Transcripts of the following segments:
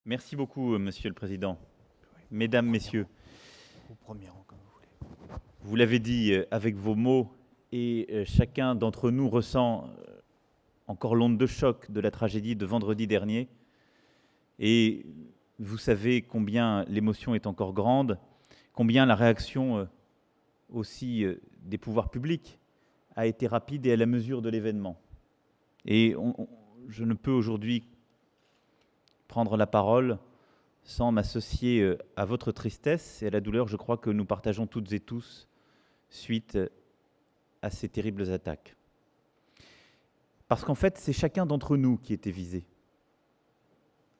Merci beaucoup, Monsieur le Président. Mesdames, Messieurs, Au premier rang, comme vous voulez. vous l'avez dit avec vos mots, et chacun d'entre nous ressent encore l'onde de choc de la tragédie de vendredi dernier. Et vous savez combien l'émotion est encore grande, combien la réaction aussi des pouvoirs publics a été rapide et à la mesure de l'événement. Et je ne peux aujourd'hui prendre la parole sans m'associer à votre tristesse et à la douleur, je crois, que nous partageons toutes et tous suite à ces terribles attaques. Parce qu'en fait, c'est chacun d'entre nous qui était visé,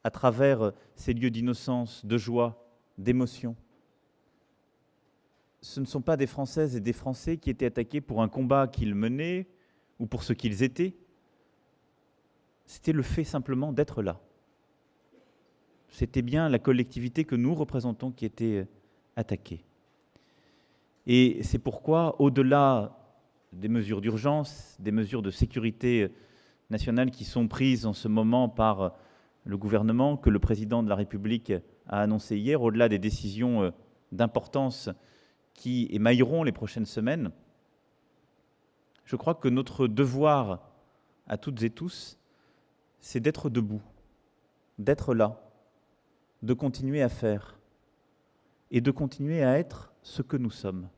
à travers ces lieux d'innocence, de joie, d'émotion. Ce ne sont pas des Françaises et des Français qui étaient attaqués pour un combat qu'ils menaient ou pour ce qu'ils étaient. C'était le fait simplement d'être là. C'était bien la collectivité que nous représentons qui était attaquée. Et c'est pourquoi, au-delà des mesures d'urgence, des mesures de sécurité nationale qui sont prises en ce moment par le gouvernement, que le président de la République a annoncé hier, au-delà des décisions d'importance qui émailleront les prochaines semaines, je crois que notre devoir à toutes et tous, c'est d'être debout, d'être là, de continuer à faire et de continuer à être ce que nous sommes.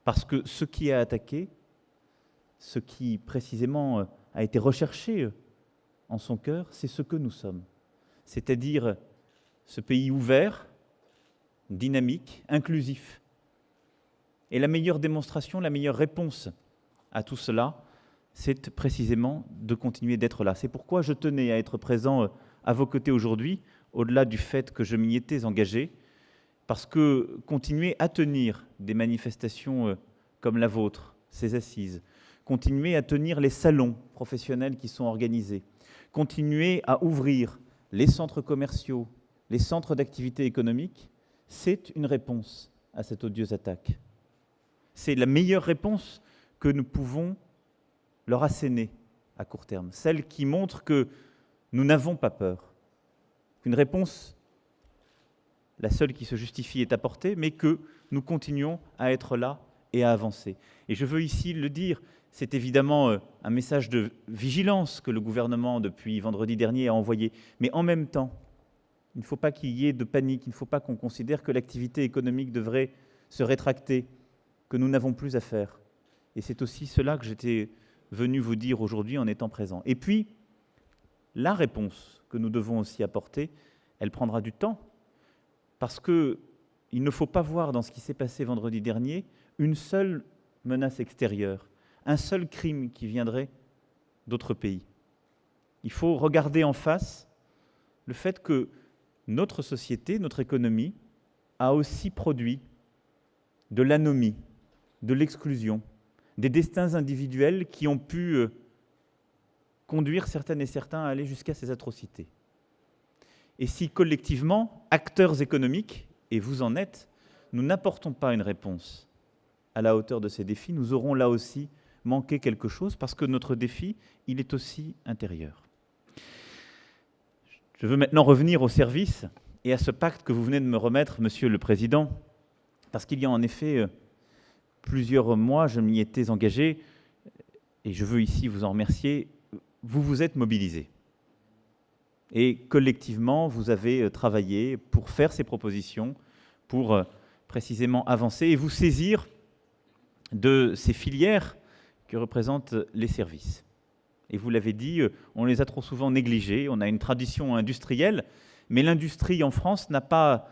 Parce que ce qui a attaqué, ce qui précisément a été recherché en son cœur, c'est ce que nous sommes. C'est-à-dire ce pays ouvert, dynamique, inclusif. Et la meilleure démonstration, la meilleure réponse à tout cela, c'est précisément de continuer d'être là. C'est pourquoi je tenais à être présent à vos côtés aujourd'hui, au-delà du fait que je m'y étais engagé, parce que continuer à tenir des manifestations comme la vôtre, ces assises, continuer à tenir les salons professionnels qui sont organisés, continuer à ouvrir les centres commerciaux, les centres d'activité économique, c'est une réponse à cette odieuse attaque. C'est la meilleure réponse que nous pouvons leur asséner à court terme, celle qui montre que nous n'avons pas peur, qu'une réponse, la seule qui se justifie, est apportée, mais que nous continuons à être là et à avancer. Et je veux ici le dire, c'est évidemment un message de vigilance que le gouvernement, depuis vendredi dernier, a envoyé, mais en même temps, il ne faut pas qu'il y ait de panique, il ne faut pas qu'on considère que l'activité économique devrait se rétracter, que nous n'avons plus à faire. Et c'est aussi cela que j'étais venu vous dire aujourd'hui en étant présent. Et puis, la réponse que nous devons aussi apporter, elle prendra du temps, parce qu'il ne faut pas voir dans ce qui s'est passé vendredi dernier une seule menace extérieure, un seul crime qui viendrait d'autres pays. Il faut regarder en face le fait que notre société, notre économie, a aussi produit de l'anomie, de l'exclusion, des destins individuels qui ont pu conduire certaines et certains à aller jusqu'à ces atrocités. Et si collectivement, acteurs économiques, et vous en êtes, nous n'apportons pas une réponse à la hauteur de ces défis, nous aurons là aussi manqué quelque chose, parce que notre défi, il est aussi intérieur. Je veux maintenant revenir au service et à ce pacte que vous venez de me remettre, Monsieur le Président, parce qu'il y a en effet plusieurs mois, je m'y étais engagé, et je veux ici vous en remercier, vous vous êtes mobilisés. Et collectivement, vous avez travaillé pour faire ces propositions, pour précisément avancer et vous saisir de ces filières que représentent les services. Et vous l'avez dit, on les a trop souvent négligés, on a une tradition industrielle, mais l'industrie en France n'a pas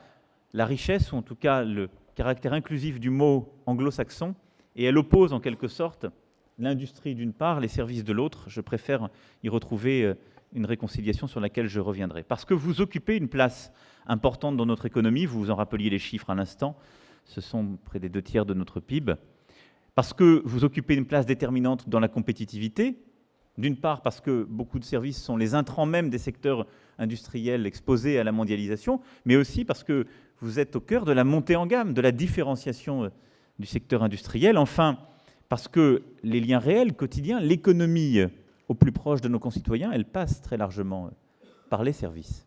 la richesse, ou en tout cas le caractère inclusif du mot anglo-saxon, et elle oppose en quelque sorte l'industrie d'une part, les services de l'autre. Je préfère y retrouver une réconciliation sur laquelle je reviendrai. Parce que vous occupez une place importante dans notre économie, vous vous en rappeliez les chiffres à l'instant, ce sont près des 2/3 de notre PIB, parce que vous occupez une place déterminante dans la compétitivité, d'une part parce que beaucoup de services sont les intrants même des secteurs industriels exposés à la mondialisation, mais aussi parce que vous êtes au cœur de la montée en gamme, de la différenciation du secteur industriel, enfin parce que les liens réels, quotidiens, l'économie au plus proche de nos concitoyens, elle passe très largement par les services.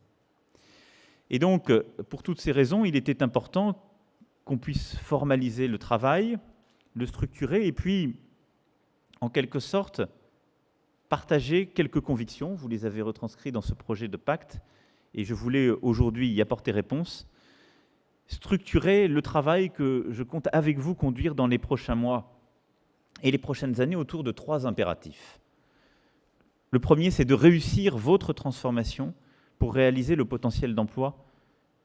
Et donc, pour toutes ces raisons, il était important qu'on puisse formaliser le travail, le structurer, et puis, en quelque sorte, partager quelques convictions. Vous les avez retranscrites dans ce projet de pacte, et je voulais aujourd'hui y apporter réponse. Structurer le travail que je compte avec vous conduire dans les prochains mois et les prochaines années autour de 3 impératifs. Le premier, c'est de réussir votre transformation pour réaliser le potentiel d'emploi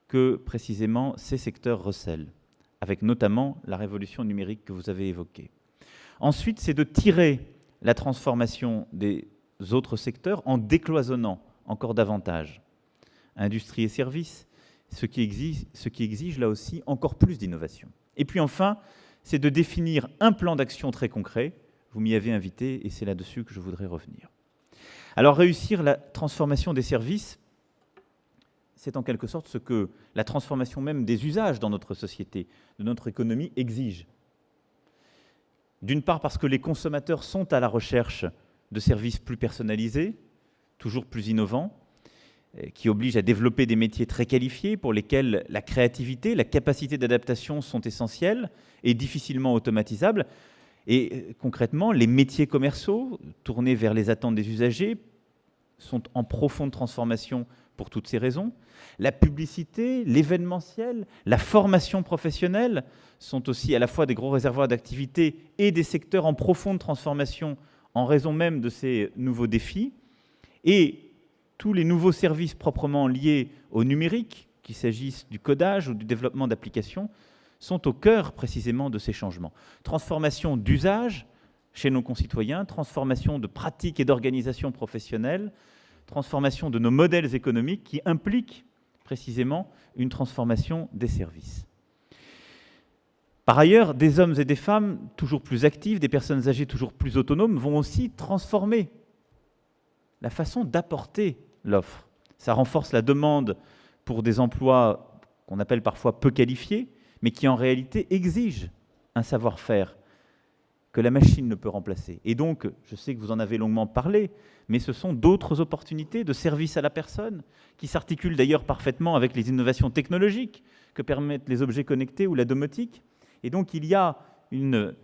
que, précisément, ces secteurs recèlent, avec notamment la révolution numérique que vous avez évoquée. Ensuite, c'est de tirer la transformation des autres secteurs en décloisonnant encore davantage industrie et services, ce qui exige là aussi encore plus d'innovation. Et puis enfin, c'est de définir un plan d'action très concret. Vous m'y avez invité et c'est là-dessus que je voudrais revenir. Alors réussir la transformation des services, c'est en quelque sorte ce que la transformation même des usages dans notre société, de notre économie, exige. D'une part parce que les consommateurs sont à la recherche de services plus personnalisés, toujours plus innovants, qui obligent à développer des métiers très qualifiés pour lesquels la créativité, la capacité d'adaptation sont essentielles et difficilement automatisables. Et concrètement, les métiers commerciaux, tournés vers les attentes des usagers, sont en profonde transformation pour toutes ces raisons. La publicité, l'événementiel, la formation professionnelle sont aussi à la fois des gros réservoirs d'activité et des secteurs en profonde transformation en raison même de ces nouveaux défis. Et tous les nouveaux services proprement liés au numérique, qu'il s'agisse du codage ou du développement d'applications, sont au cœur précisément de ces changements. Transformation d'usage chez nos concitoyens, transformation de pratiques et d'organisation professionnelle, transformation de nos modèles économiques qui impliquent précisément une transformation des services. Par ailleurs, des hommes et des femmes toujours plus actifs, des personnes âgées toujours plus autonomes vont aussi transformer la façon d'apporter l'offre. Ça renforce la demande pour des emplois qu'on appelle parfois peu qualifiés, mais qui en réalité exigent un savoir-faire que la machine ne peut remplacer. Et donc, je sais que vous en avez longuement parlé, mais ce sont d'autres opportunités de service à la personne, qui s'articulent d'ailleurs parfaitement avec les innovations technologiques que permettent les objets connectés ou la domotique. Et donc, il y a une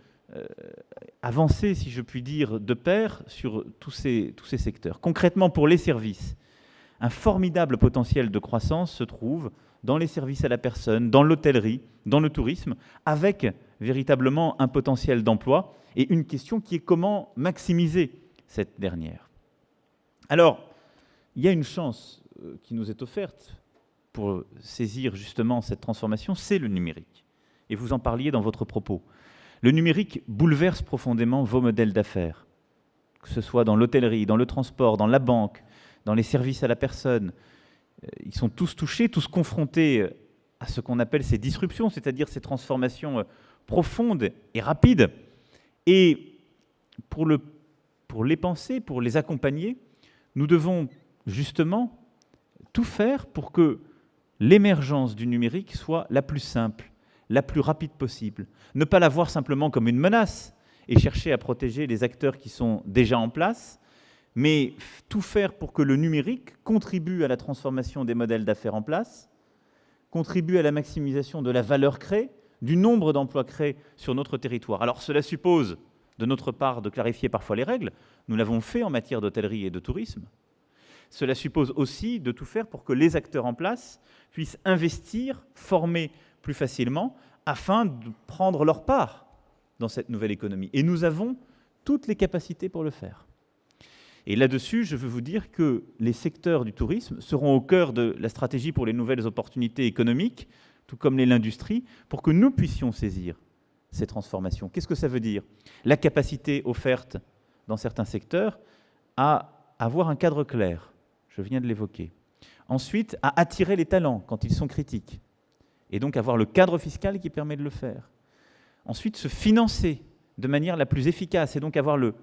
avancée, si je puis dire, de pair sur tous ces secteurs. Concrètement, pour les services, un formidable potentiel de croissance se trouve dans les services à la personne, dans l'hôtellerie, dans le tourisme, avec véritablement un potentiel d'emploi et une question qui est comment maximiser cette dernière. Alors, il y a une chance qui nous est offerte pour saisir justement cette transformation, c'est le numérique. Et vous en parliez dans votre propos. Le numérique bouleverse profondément vos modèles d'affaires, que ce soit dans l'hôtellerie, dans le transport, dans la banque, dans les services à la personne. Ils sont tous touchés, tous confrontés à ce qu'on appelle ces disruptions, c'est-à-dire ces transformations profondes et rapides. Et pour les penser, pour les accompagner, nous devons justement tout faire pour que l'émergence du numérique soit la plus simple, la plus rapide possible. Ne pas la voir simplement comme une menace et chercher à protéger les acteurs qui sont déjà en place, mais tout faire pour que le numérique contribue à la transformation des modèles d'affaires en place, contribue à la maximisation de la valeur créée, du nombre d'emplois créés sur notre territoire. Alors cela suppose, de notre part, de clarifier parfois les règles. Nous l'avons fait en matière d'hôtellerie et de tourisme. Cela suppose aussi de tout faire pour que les acteurs en place puissent investir, former plus facilement, afin de prendre leur part dans cette nouvelle économie. Et nous avons toutes les capacités pour le faire. Et là-dessus, je veux vous dire que les secteurs du tourisme seront au cœur de la stratégie pour les nouvelles opportunités économiques, tout comme l'industrie, pour que nous puissions saisir ces transformations. Qu'est-ce que ça veut dire? La capacité offerte dans certains secteurs à avoir un cadre clair, je viens de l'évoquer. Ensuite, à attirer les talents quand ils sont critiques, et donc avoir le cadre fiscal qui permet de le faire. Ensuite, se financer de manière la plus efficace, et donc avoir le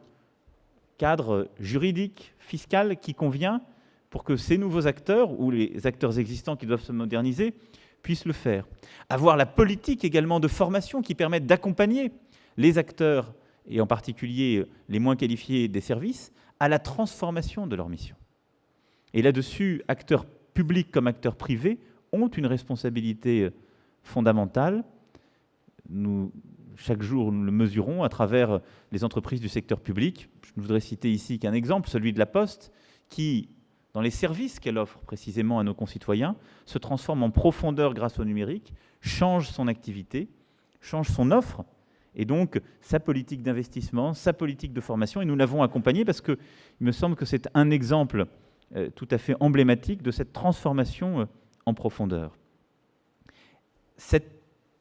cadre juridique, fiscal qui convient pour que ces nouveaux acteurs, ou les acteurs existants qui doivent se moderniser, puissent le faire. Avoir la politique également de formation qui permette d'accompagner les acteurs, et en particulier les moins qualifiés des services, à la transformation de leur mission. Et là-dessus, acteurs publics comme acteurs privés ont une responsabilité fondamentale. Nous, chaque jour, nous le mesurons à travers les entreprises du secteur public. Je ne voudrais citer ici qu'un exemple, celui de la Poste, qui, dans les services qu'elle offre précisément à nos concitoyens, se transforme en profondeur grâce au numérique, change son activité, change son offre, et donc sa politique d'investissement, sa politique de formation, et nous l'avons accompagné parce qu'il me semble que c'est un exemple tout à fait emblématique de cette transformation en profondeur. Cette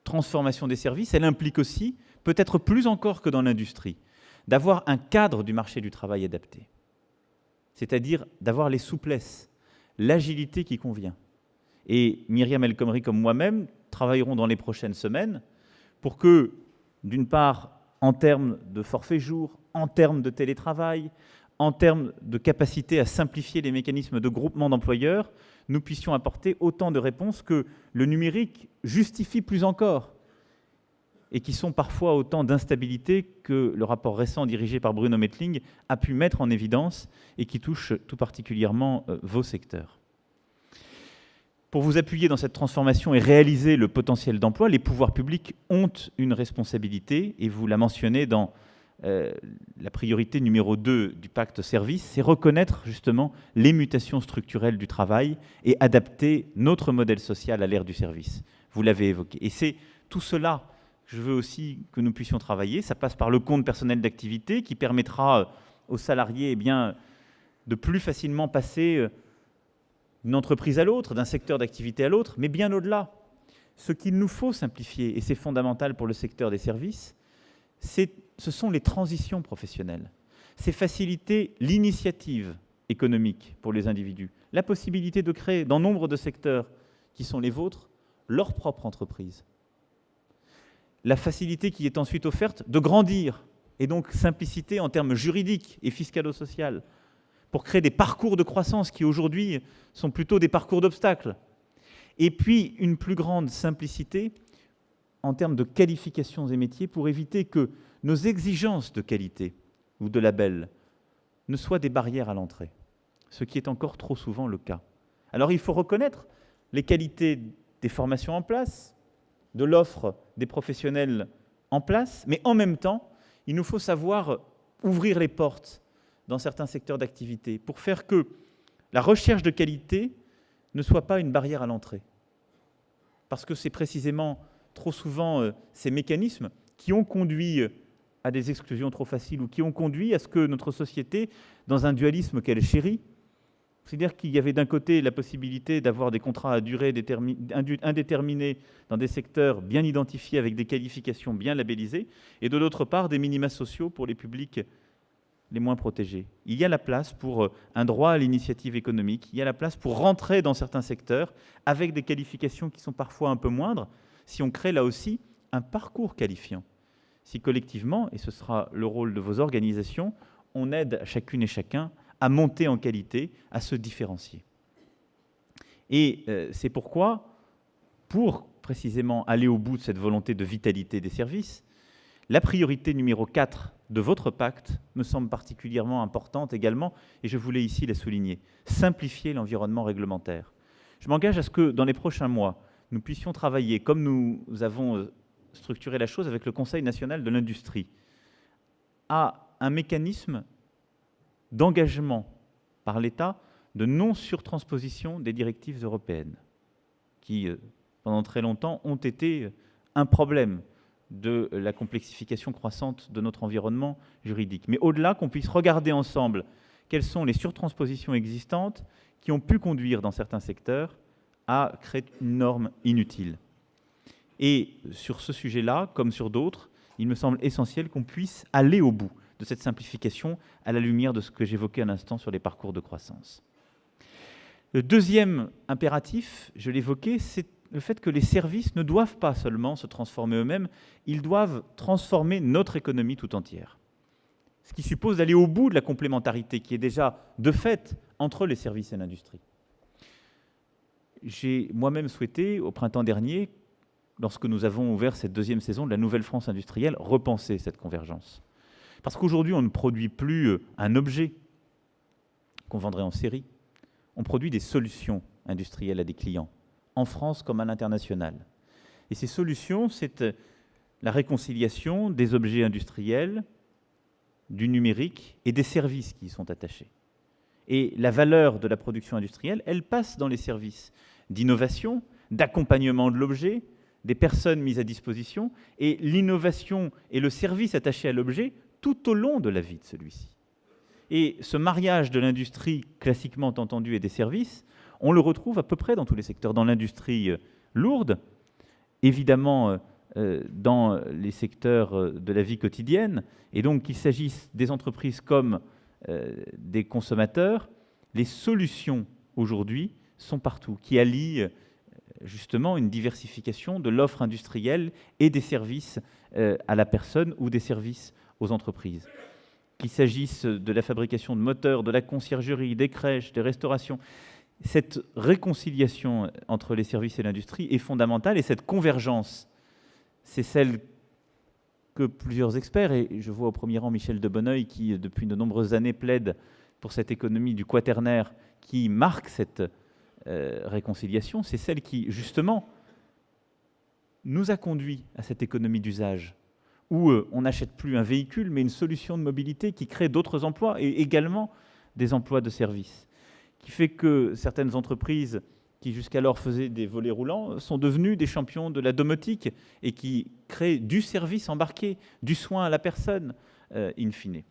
transformation des services, elle implique aussi, peut-être plus encore que dans l'industrie, d'avoir un cadre du marché du travail adapté. C'est-à-dire d'avoir les souplesses, l'agilité qui convient. Et Myriam El Khomri comme moi-même travaillerons dans les prochaines semaines pour que, d'une part, en termes de forfait jour, en termes de télétravail, en termes de capacité à simplifier les mécanismes de groupement d'employeurs, nous puissions apporter autant de réponses que le numérique justifie plus encore et qui sont parfois autant d'instabilités que le rapport récent dirigé par Bruno Mettling a pu mettre en évidence et qui touche tout particulièrement vos secteurs. Pour vous appuyer dans cette transformation et réaliser le potentiel d'emploi, les pouvoirs publics ont une responsabilité, et vous la mentionnez dans la priorité numéro 2 du pacte service, c'est reconnaître justement les mutations structurelles du travail et adapter notre modèle social à l'ère du service. Vous l'avez évoqué. Et c'est tout cela que je veux aussi que nous puissions travailler. Ça passe par le compte personnel d'activité qui permettra aux salariés de plus facilement passer d'une entreprise à l'autre, d'un secteur d'activité à l'autre, mais bien au-delà. Ce qu'il nous faut simplifier, et c'est fondamental pour le secteur des services, ce sont les transitions professionnelles. C'est faciliter l'initiative économique pour les individus, la possibilité de créer, dans nombre de secteurs qui sont les vôtres, leur propre entreprise. La facilité qui est ensuite offerte de grandir, et donc simplicité en termes juridiques et fiscalo-social, pour créer des parcours de croissance qui aujourd'hui sont plutôt des parcours d'obstacles. Et puis une plus grande simplicité en termes de qualifications et métiers pour éviter que nos exigences de qualité ou de label ne soient des barrières à l'entrée, ce qui est encore trop souvent le cas. Alors il faut reconnaître les qualités des formations en place, de l'offre des professionnels en place, mais en même temps, il nous faut savoir ouvrir les portes dans certains secteurs d'activité pour faire que la recherche de qualité ne soit pas une barrière à l'entrée. Parce que c'est précisément trop souvent ces mécanismes qui ont conduit à des exclusions trop faciles ou qui ont conduit à ce que notre société, dans un dualisme qu'elle chérit, c'est-à-dire qu'il y avait d'un côté la possibilité d'avoir des contrats à durée indéterminée dans des secteurs bien identifiés avec des qualifications bien labellisées, et de l'autre part des minima sociaux pour les publics les moins protégés. Il y a la place pour un droit à l'initiative économique, il y a la place pour rentrer dans certains secteurs avec des qualifications qui sont parfois un peu moindres, si on crée là aussi un parcours qualifiant. Si collectivement, et ce sera le rôle de vos organisations, on aide chacune et chacun à monter en qualité, à se différencier. Et c'est pourquoi, pour précisément aller au bout de cette volonté de vitalité des services, la priorité numéro 4 de votre pacte me semble particulièrement importante également, et je voulais ici la souligner, simplifier l'environnement réglementaire. Je m'engage à ce que dans les prochains mois, nous puissions travailler, comme nous avons structuré la chose avec le Conseil national de l'industrie, à un mécanisme d'engagement par l'État de non-surtransposition des directives européennes, qui, pendant très longtemps, ont été un problème de la complexification croissante de notre environnement juridique. Mais au-delà, qu'on puisse regarder ensemble quelles sont les surtranspositions existantes qui ont pu conduire dans certains secteurs à créer une norme inutile. Et sur ce sujet-là, comme sur d'autres, il me semble essentiel qu'on puisse aller au bout de cette simplification à la lumière de ce que j'évoquais à l'instant sur les parcours de croissance. Le deuxième impératif, je l'évoquais, c'est le fait que les services ne doivent pas seulement se transformer eux-mêmes, ils doivent transformer notre économie tout entière. Ce qui suppose d'aller au bout de la complémentarité qui est déjà de fait entre les services et l'industrie. J'ai moi-même souhaité, au printemps dernier, lorsque nous avons ouvert cette deuxième saison de la Nouvelle France industrielle, repenser cette convergence. Parce qu'aujourd'hui, on ne produit plus un objet qu'on vendrait en série, on produit des solutions industrielles à des clients, en France comme à l'international. Et ces solutions, c'est la réconciliation des objets industriels, du numérique et des services qui y sont attachés. Et la valeur de la production industrielle, elle passe dans les services d'innovation, d'accompagnement de l'objet, des personnes mises à disposition, et l'innovation et le service attaché à l'objet tout au long de la vie de celui-ci. Et ce mariage de l'industrie classiquement entendue et des services, on le retrouve à peu près dans tous les secteurs. Dans l'industrie lourde, évidemment dans les secteurs de la vie quotidienne, et donc qu'il s'agisse des entreprises comme des consommateurs, les solutions aujourd'hui sont partout, qui allient justement une diversification de l'offre industrielle et des services à la personne ou des services aux entreprises. Qu'il s'agisse de la fabrication de moteurs, de la conciergerie, des crèches, des restaurations, cette réconciliation entre les services et l'industrie est fondamentale, et cette convergence, c'est celle que plusieurs experts, et je vois au premier rang Michel de Bonneuil qui depuis de nombreuses années plaide pour cette économie du quaternaire qui marque cette réconciliation, c'est celle qui justement nous a conduit à cette économie d'usage où on n'achète plus un véhicule mais une solution de mobilité qui crée d'autres emplois et également des emplois de service, qui fait que certaines entreprises qui jusqu'alors faisaient des volets roulants sont devenues des champions de la domotique et qui créent du service embarqué, du soin à la personne, in fine.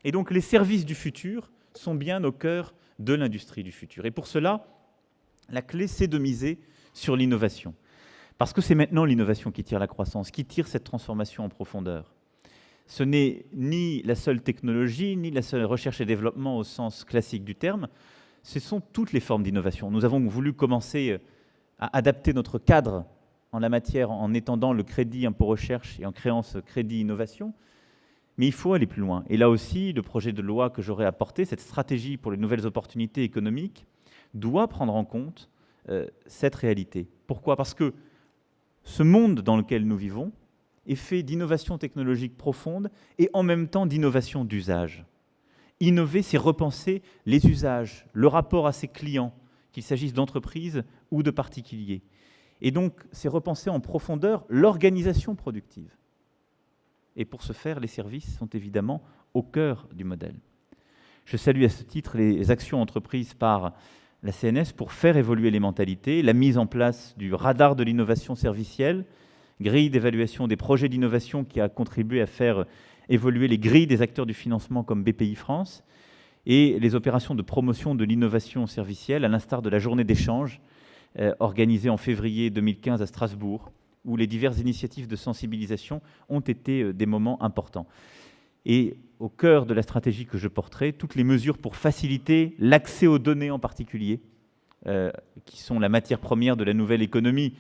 Et donc les services du futur sont bien au cœur de l'industrie du futur. Et pour cela, la clé, c'est de miser sur l'innovation. Parce que c'est maintenant l'innovation qui tire la croissance, qui tire cette transformation en profondeur. Ce n'est ni la seule technologie, ni la seule recherche et développement au sens classique du terme, ce sont toutes les formes d'innovation. Nous avons voulu commencer à adapter notre cadre en la matière en étendant le crédit impôt recherche et en créant ce crédit innovation, mais il faut aller plus loin. Et là aussi, le projet de loi que j'aurais apporté, cette stratégie pour les nouvelles opportunités économiques, doit prendre en compte cette réalité. Pourquoi ? Parce que ce monde dans lequel nous vivons est fait d'innovation technologique profonde et en même temps d'innovation d'usage. Innover, c'est repenser les usages, le rapport à ses clients, qu'il s'agisse d'entreprises ou de particuliers. Et donc, c'est repenser en profondeur l'organisation productive. Et pour ce faire, les services sont évidemment au cœur du modèle. Je salue à ce titre les actions entreprises par la CNS pour faire évoluer les mentalités, la mise en place du radar de l'innovation servicielle, grille d'évaluation des projets d'innovation qui a contribué à faire évoluer les grilles des acteurs du financement comme BPI France, et les opérations de promotion de l'innovation servicielle, à l'instar de la journée d'échange organisée en février 2015 à Strasbourg, où les diverses initiatives de sensibilisation ont été des moments importants. Et au cœur de la stratégie que je porterai, toutes les mesures pour faciliter l'accès aux données en particulier, qui sont la matière première de la nouvelle économie,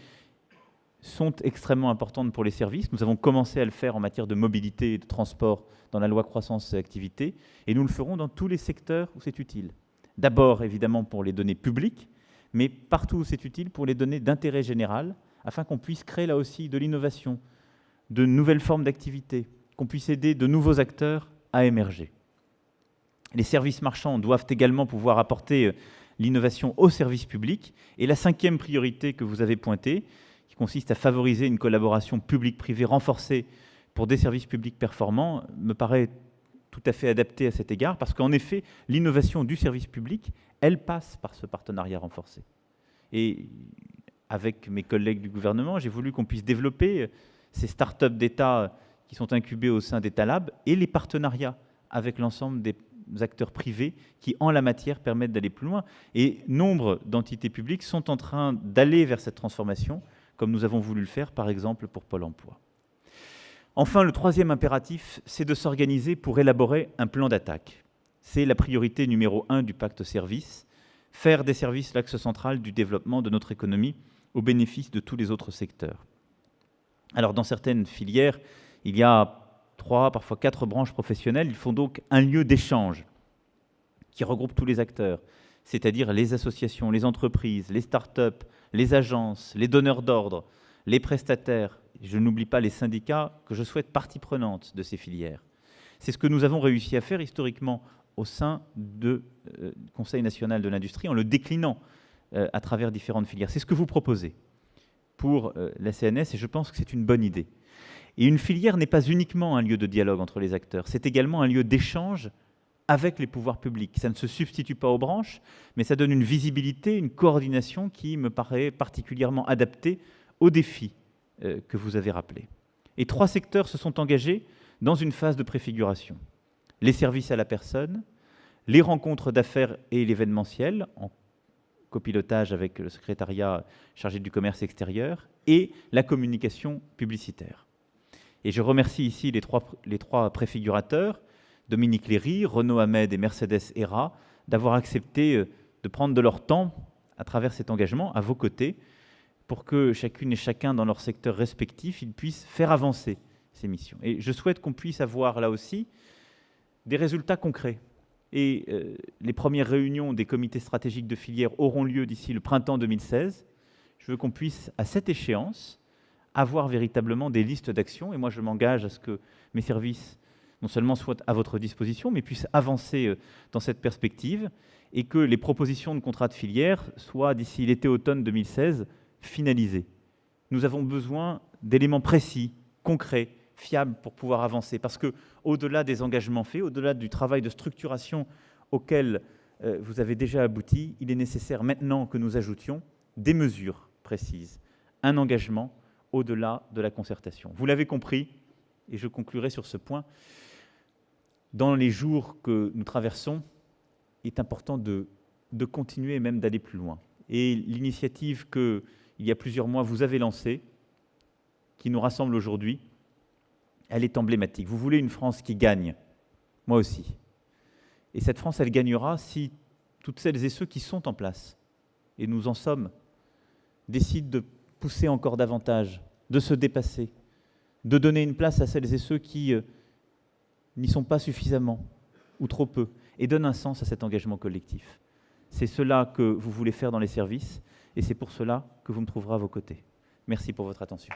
sont extrêmement importantes pour les services. Nous avons commencé à le faire en matière de mobilité et de transport dans la loi croissance et activité, et nous le ferons dans tous les secteurs où c'est utile. D'abord, évidemment, pour les données publiques, mais partout où c'est utile pour les données d'intérêt général, afin qu'on puisse créer là aussi de l'innovation, de nouvelles formes d'activité, qu'on puisse aider de nouveaux acteurs à émerger. Les services marchands doivent également pouvoir apporter l'innovation au service public. Et la cinquième priorité que vous avez pointée, qui consiste à favoriser une collaboration publique-privée renforcée pour des services publics performants, me paraît tout à fait adaptée à cet égard, parce qu'en effet, l'innovation du service public, elle passe par ce partenariat renforcé. Et avec mes collègues du gouvernement, j'ai voulu qu'on puisse développer ces start-up d'État qui sont incubées au sein d'État Lab et les partenariats avec l'ensemble des acteurs privés qui, en la matière, permettent d'aller plus loin. Et nombre d'entités publiques sont en train d'aller vers cette transformation, comme nous avons voulu le faire, par exemple, pour Pôle emploi. Enfin, le troisième impératif, c'est de s'organiser pour élaborer un plan d'attaque. C'est la priorité numéro 1 du pacte service, faire des services l'axe central du développement de notre économie au bénéfice de tous les autres secteurs. Alors, dans certaines filières, il y a 3, parfois 4 branches professionnelles. Ils font donc un lieu d'échange qui regroupe tous les acteurs, c'est-à-dire les associations, les entreprises, les start-up, les agences, les donneurs d'ordre, les prestataires. Je n'oublie pas les syndicats que je souhaite partie prenante de ces filières. C'est ce que nous avons réussi à faire historiquement au sein du Conseil national de l'industrie en le déclinant à travers différentes filières. C'est ce que vous proposez pour la CNS et je pense que c'est une bonne idée. Et une filière n'est pas uniquement un lieu de dialogue entre les acteurs, c'est également un lieu d'échange avec les pouvoirs publics. Ça ne se substitue pas aux branches, mais ça donne une visibilité, une coordination qui me paraît particulièrement adaptée aux défis que vous avez rappelés. Et 3 secteurs se sont engagés dans une phase de préfiguration. Les services à la personne, les rencontres d'affaires et l'événementiel, en copilotage avec le secrétariat chargé du commerce extérieur, et la communication publicitaire. Et je remercie ici les trois préfigurateurs, Dominique Léry, Renaud Hamed et Mercedes Hera, d'avoir accepté de prendre de leur temps à travers cet engagement à vos côtés pour que chacune et chacun dans leur secteur respectif, ils puissent faire avancer ces missions. Et je souhaite qu'on puisse avoir là aussi des résultats concrets. Et les premières réunions des comités stratégiques de filière auront lieu d'ici le printemps 2016. Je veux qu'on puisse, à cette échéance, avoir véritablement des listes d'actions. Et moi, je m'engage à ce que mes services non seulement soient à votre disposition, mais puissent avancer dans cette perspective et que les propositions de contrats de filière soient, d'ici l'été-automne 2016, finalisées. Nous avons besoin d'éléments précis, concrets, fiables pour pouvoir avancer. Parce qu'au-delà des engagements faits, au-delà du travail de structuration auquel vous avez déjà abouti, il est nécessaire maintenant que nous ajoutions des mesures précises, un engagement au-delà de la concertation. Vous l'avez compris, et je conclurai sur ce point, dans les jours que nous traversons, il est important de continuer et même d'aller plus loin. Et l'initiative que, il y a plusieurs mois, vous avez lancée, qui nous rassemble aujourd'hui, elle est emblématique. Vous voulez une France qui gagne, moi aussi. Et cette France, elle gagnera si toutes celles et ceux qui sont en place, et nous en sommes, décident de pousser encore davantage, de se dépasser, de donner une place à celles et ceux qui n'y sont pas suffisamment, ou trop peu, et donnent un sens à cet engagement collectif. C'est cela que vous voulez faire dans les services, et c'est pour cela que vous me trouverez à vos côtés. Merci pour votre attention.